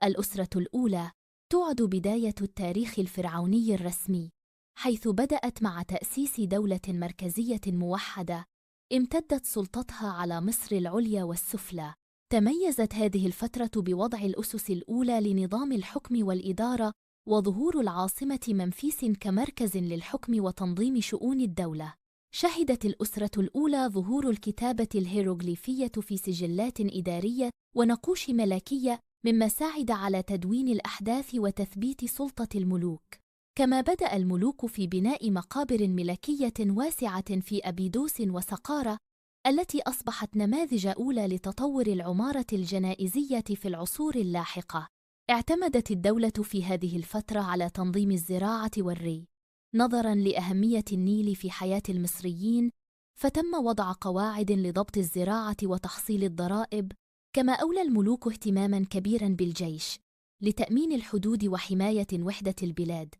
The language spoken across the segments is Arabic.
الأسرة الأولى تعد بداية التاريخ الفرعوني الرسمي، حيث بدأت مع تأسيس دولة مركزية موحدة امتدت سلطتها على مصر العليا والسفلى. تميزت هذه الفترة بوضع الأسس الأولى لنظام الحكم والإدارة وظهور العاصمة منفيس كمركز للحكم وتنظيم شؤون الدولة. شهدت الأسرة الأولى ظهور الكتابة الهيروغليفية في سجلات إدارية ونقوش ملكية، مما ساعد على تدوين الأحداث وتثبيت سلطة الملوك. كما بدأ الملوك في بناء مقابر ملكية واسعة في أبيدوس وسقارة، التي أصبحت نماذج أولى لتطور العمارة الجنائزية في العصور اللاحقة. اعتمدت الدولة في هذه الفترة على تنظيم الزراعة والري، نظراً لأهمية النيل في حياة المصريين، فتم وضع قواعد لضبط الزراعة وتحصيل الضرائب. كما أولى الملوك اهتماماً كبيراً بالجيش لتأمين الحدود وحماية وحدة البلاد،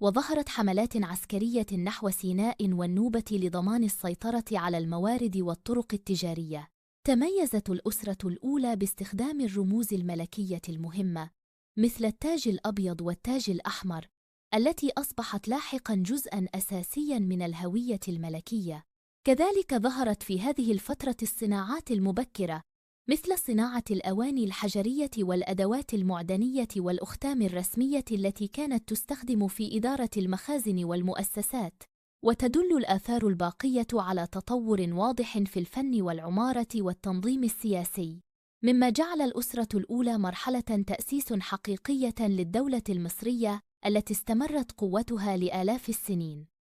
وظهرت حملات عسكرية نحو سيناء والنوبة لضمان السيطرة على الموارد والطرق التجارية. تميزت الأسرة الأولى باستخدام الرموز الملكية المهمة مثل التاج الأبيض والتاج الأحمر، التي أصبحت لاحقاً جزءاً أساسياً من الهوية الملكية. كذلك ظهرت في هذه الفترة الصناعات المبكرة مثل صناعة الأواني الحجرية والأدوات المعدنية والأختام الرسمية التي كانت تستخدم في إدارة المخازن والمؤسسات. وتدل الآثار الباقية على تطور واضح في الفن والعمارة والتنظيم السياسي، مما جعل الأسرة الأولى مرحلة تأسيس حقيقية للدولة المصرية التي استمرت قوتها لآلاف السنين.